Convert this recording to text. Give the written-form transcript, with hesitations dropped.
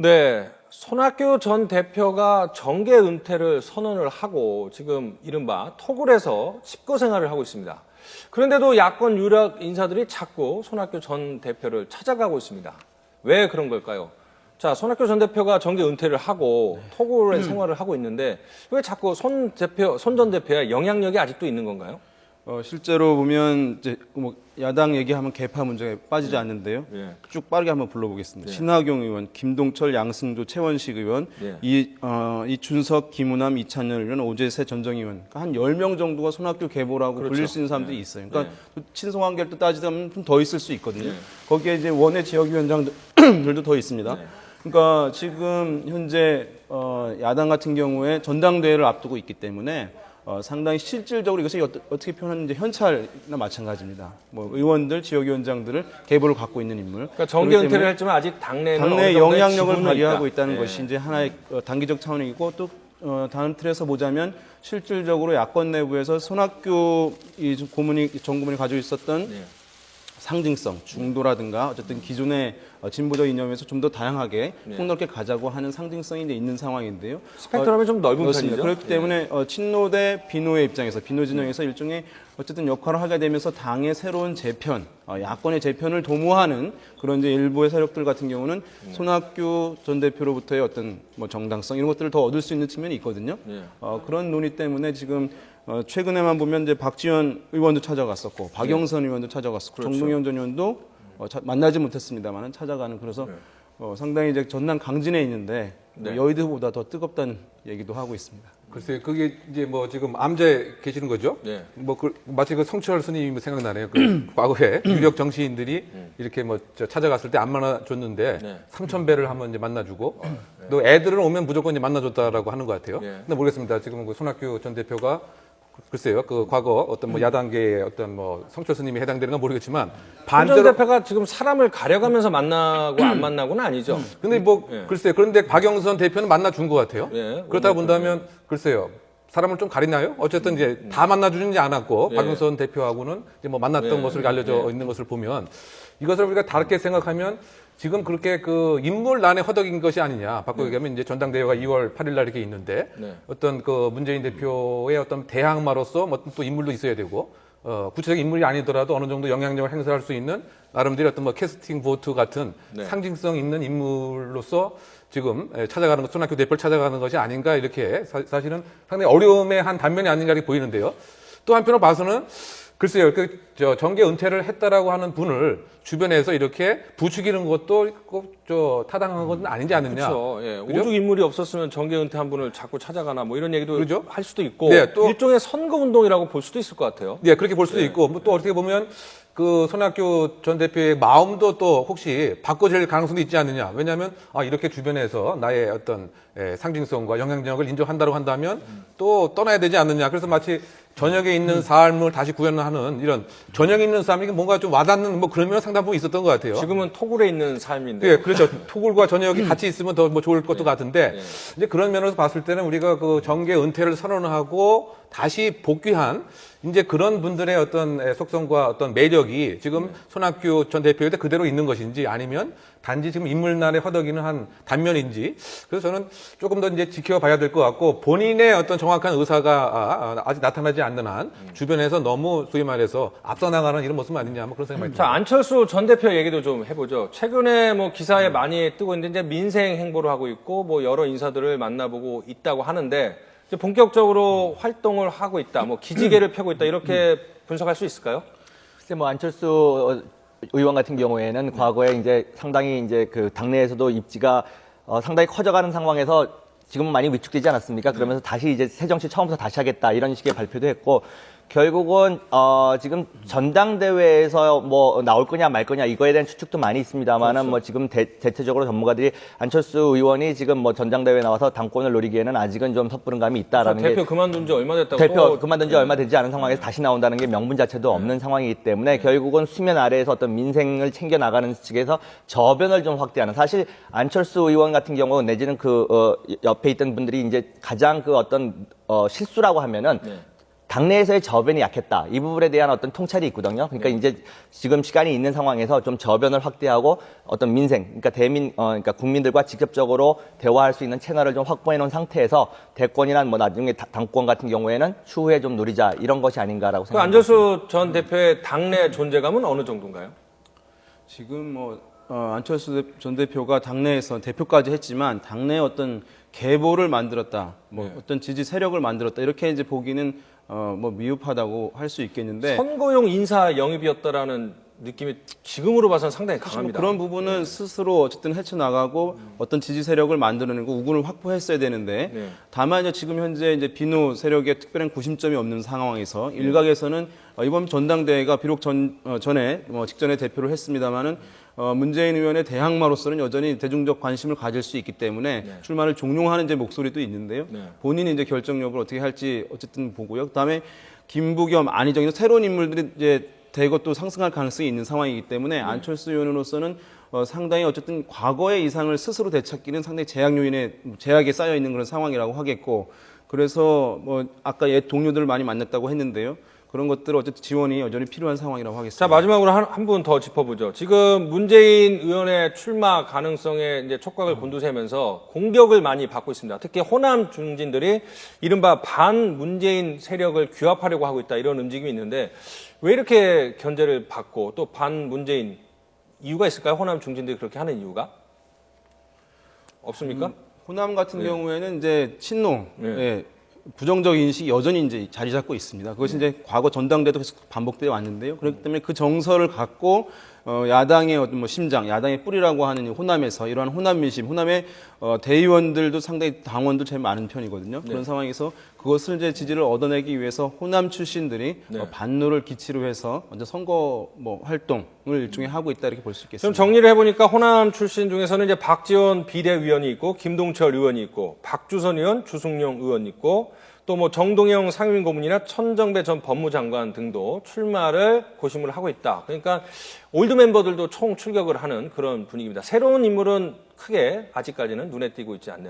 네, 손학규 전 대표가 정계 은퇴를 선언을 하고 지금 이른바 토굴에서 칩거 생활을 하고 있습니다. 그런데도 야권 유력 인사들이 자꾸 손학규 전 대표를 찾아가고 있습니다. 왜 그런 걸까요? 자, 손학규 전 대표가 정계 은퇴를 하고 토굴의 생활을 하고 있는데 왜 자꾸 손 전 대표의 영향력이 아직도 있는 건가요? 실제로 보면 이제 뭐 야당 얘기하면 개파 문제에 빠지지 않는데요. 예. 쭉 빠르게 한번 불러보겠습니다. 예. 신하경 의원, 김동철, 양승조, 최원식 의원, 예. 이준석, 김우남, 이찬열 의원, 오재세, 전정의원, 그러니까 한 10명 정도가 손학규 계보라고 그렇죠. 불릴 수 있는 사람들이 있어요. 그러니까 친송한결도 따지자면 좀 더 있을 수 있거든요. 예. 거기에 이제 원외 지역위원장들도 더 있습니다. 네. 그러니까 지금 현재 야당 같은 경우에 전당대회를 앞두고 있기 때문에 상당히 실질적으로 이것이 어떻게 표현하는지 현찰이나 마찬가지입니다. 뭐 의원들, 지역위원장들을 계보를 갖고 있는 인물. 그러니까 정계 은퇴를 했지만 아직 당내에는 당내 어느 정도의 영향력을 지분은 발휘하고 있다. 있다는 예. 것이 이제 하나의 단기적 차원이고 또 다음 틀에서 보자면 실질적으로 야권 내부에서 손학규 전 고문이 가지고 있었던 예. 상징성, 중도라든가 어쨌든 기존의 진보적 이념에서 좀 더 다양하게 폭넓게 가자고 하는 상징성이 이제 있는 상황인데요. 스펙트럼이 좀 넓은 그렇습니다. 편이죠. 그렇기 때문에 친노 대 비노의 입장에서 비노 진영에서 일종의 어쨌든 역할을 하게 되면서 당의 새로운 재편, 야권의 재편을 도모하는 그런 이제 일부의 세력들 같은 경우는 손학규 전 대표로부터의 어떤 뭐 정당성 이런 것들을 더 얻을 수 있는 측면이 있거든요. 예. 그런 논의 때문에 지금 최근에만 보면 이제 박지원 의원도 찾아갔었고 박영선 의원도 찾아갔었고 그렇죠. 정동영 전 의원도 만나지 못했습니다만은 찾아가는 그래서 상당히 이제 전남 강진에 있는데 네. 여의도보다 더 뜨겁다는 얘기도 하고 있습니다. 글쎄요, 그게 이제 뭐 지금 암제 계시는 거죠? 네. 마치 그 성철 스님이 생각나네요. 그 과거에 유력 정치인들이 이렇게 찾아갔을 때 안 만나줬는데 네. 3,000배를 한번 이제 만나주고 또 애들은 오면 무조건 이제 만나줬다라고 하는 것 같아요. 네. 근데 모르겠습니다. 지금 그 손학규 전 대표가 글쎄요, 그 과거 어떤 뭐 야당계의 어떤 뭐 성철 스님이 해당되는 건 모르겠지만 전 반대로 대표가 지금 사람을 가려가면서 만나고 안 만나고는 아니죠. 근데 뭐 예. 글쎄요. 그런데 박영선 대표는 만나준 것 같아요. 예. 그렇다 본다면 글쎄요. 사람을 좀 가리나요? 어쨌든 이제 다 만나주지 않았고 예. 박영선 대표하고는 이제 뭐 만났던 예. 것으로 알려져 있는 것을 보면 이것을 우리가 다르게 생각하면 지금 그렇게 그 인물난에 허덕인 것이 아니냐. 바꿔 얘기하면 이제 전당대회가 2월 8일 날 이렇게 있는데 네. 어떤 그 문재인 대표의 어떤 대항마로서 뭐 또 인물도 있어야 되고 구체적인 인물이 아니더라도 어느 정도 영향력을 행사할 수 있는 나름대로 어떤 뭐 캐스팅 보트 같은 네. 상징성 있는 인물로서 지금 찾아가는 것, 손학규 대표를 찾아가는 것이 아닌가 이렇게 사실은 상당히 어려움의 한 단면이 아닌가 이렇게 보이는데요. 또 한편으로 봐서는 글쎄요, 정계 은퇴를 했다라고 하는 분을 주변에서 이렇게 부추기는 것도 꼭 타당한 건 아니지 않느냐. 그렇죠. 예. 그죠? 오죽 인물이 없었으면 정계 은퇴한 분을 자꾸 찾아가나 뭐 이런 얘기도 그러죠? 할 수도 있고 네, 또- 일종의 선거 운동이라고 볼 수도 있을 것 같아요. 네, 그렇게 볼 수도 있고, 뭐또 어떻게 보면 그 손학규 전 대표의 마음도 또 혹시 바꿔질 가능성도 있지 않느냐. 왜냐하면 이렇게 주변에서 나의 어떤 상징성과 영향력을 인정한다고 한다면 또 떠나야 되지 않느냐. 그래서 마치 전역에 있는 삶을 다시 구현하는 이런 전역에 있는 삶이 뭔가 좀 와닿는 뭐 그런 면 상당 부분 있었던 것 같아요. 지금은 토굴에 있는 삶인데. 예, 그렇죠. 토굴과 전역이 같이 있으면 더 뭐 좋을 것도 같은데, 네. 이제 그런 면에서 봤을 때는 우리가 그 정계 은퇴를 선언하고 다시 복귀한 이제 그런 분들의 어떤 속성과 어떤 매력이 지금 손학규 전 대표에 그대로 있는 것인지 아니면 단지 지금 인물난에 허덕이는 한 단면인지 그래서 저는 조금 더 이제 지켜봐야 될 것 같고 본인의 어떤 정확한 의사가 아직 나타나지 않는 한 주변에서 너무 소위 말해서 앞서 나가는 이런 모습 아니냐 뭐 그런 생각이 자, 듭니다. 안철수 전 대표 얘기도 좀 해보죠. 최근에 뭐 기사에 많이 뜨고 있는데 이제 민생 행보를 하고 있고 뭐 여러 인사들을 만나보고 있다고 하는데 이제 본격적으로 활동을 하고 있다, 뭐 기지개를 펴고 있다 이렇게 분석할 수 있을까요? 글쎄 뭐 안철수 의원 같은 경우에는 과거에 이제 상당히 이제 그 당내에서도 입지가 상당히 커져가는 상황에서 지금은 많이 위축되지 않았습니까? 그러면서 다시 이제 새 정치 처음부터 다시 하겠다 이런 식의 발표도 했고 결국은 지금 전당대회에서 뭐 나올 거냐 말 거냐 이거에 대한 추측도 많이 있습니다만은 뭐 지금 대체적으로 전문가들이 안철수 의원이 지금 뭐 전당대회에 나와서 당권을 노리기에는 아직은 좀 섣부른 감이 있다라는 게 대표 그만둔 지 얼마 됐다고 대표 또 그만둔 지 얼마 되지 않은 상황에서 다시 나온다는 게 명분 자체도 없는 상황이기 때문에 결국은 수면 아래에서 어떤 민생을 챙겨 나가는 측에서 저변을 좀 확대하는 사실 안철수 의원 같은 경우 내지는 그 옆에 있던 분들이 이제 가장 그 어떤 실수라고 하면은 당내에서의 저변이 약했다. 이 부분에 대한 어떤 통찰이 있거든요. 그러니까 이제 지금 시간이 있는 상황에서 좀 저변을 확대하고 어떤 민생, 그러니까 그러니까 국민들과 직접적으로 대화할 수 있는 채널을 좀 확보해 놓은 상태에서 대권이나 뭐 나중에 당권 같은 경우에는 추후에 좀 누리자 이런 것이 아닌가라고 그 생각합니다. 안철수 전 대표의 당내 존재감은 어느 정도인가요? 지금 안철수 전 대표가 당내에서 대표까지 했지만 당내 어떤 계보를 만들었다, 어떤 지지 세력을 만들었다 이렇게 이제 보기는 미흡하다고 할 수 있겠는데 선거용 인사 영입이었다라는 느낌이 지금으로 봐서는 상당히 사실 강합니다. 그런 부분은 스스로 어쨌든 헤쳐나가고 어떤 지지 세력을 만들어내고 우군을 확보했어야 되는데 네. 다만 이제 지금 현재 이제 비노 세력에 특별한 구심점이 없는 상황에서 일각에서는 이번 전당대회가 비록 전에 직전에 대표를 했습니다마는 문재인 의원의 대항마로서는 여전히 대중적 관심을 가질 수 있기 때문에 출마를 종용하는 이제 목소리도 있는데요. 본인이 이제 결정력을 어떻게 할지 어쨌든 보고요. 그다음에 김부겸, 안희정 새로운 인물들이 이제 대거 또 상승할 가능성이 있는 상황이기 때문에 안철수 의원으로서는 상당히 어쨌든 과거의 이상을 스스로 되찾기는 상당히 제약에 쌓여 있는 그런 상황이라고 하겠고 그래서 아까 옛 동료들을 많이 만났다고 했는데요. 그런 것들 어쨌든 지원이 여전히 필요한 상황이라고 하겠습니다. 자, 마지막으로 한 분 더 짚어보죠. 지금 문재인 의원의 출마 가능성에 이제 촉각을 곤두세우면서 공격을 많이 받고 있습니다. 특히 호남 중진들이 이른바 반 문재인 세력을 규합하려고 하고 있다 이런 움직임이 있는데 왜 이렇게 견제를 받고 또 반 문재인 이유가 있을까요? 호남 중진들이 그렇게 하는 이유가? 없습니까? 호남 같은 경우에는 이제 친노, 네. 부정적 인식이 여전히 이제 자리 잡고 있습니다. 그것이 이제 과거 전당대도 계속 반복되어 왔는데요. 그렇기 때문에 그 정서를 갖고 야당의 어떤 심장, 야당의 뿌리라고 하는 이 호남에서 이러한 호남 민심, 호남의 대의원들도 상당히 당원도 제일 많은 편이거든요. 그런 상황에서 그것을 이제 지지를 얻어내기 위해서 호남 출신들이 반노를 기치로 해서 먼저 선거 활동을 일종의 하고 있다 이렇게 볼 수 좀 있겠습니다. 정리를 해보니까 호남 출신 중에서는 이제 박지원 비대위원이 있고 김동철 의원이 있고 박주선 의원, 주승용 의원 있고 또 정동영 상임고문이나 천정배 전 법무장관 등도 출마를 고심을 하고 있다. 그러니까 올드 멤버들도 총 출격을 하는 그런 분위기입니다. 새로운 인물은 크게 아직까지는 눈에 띄고 있지 않네요.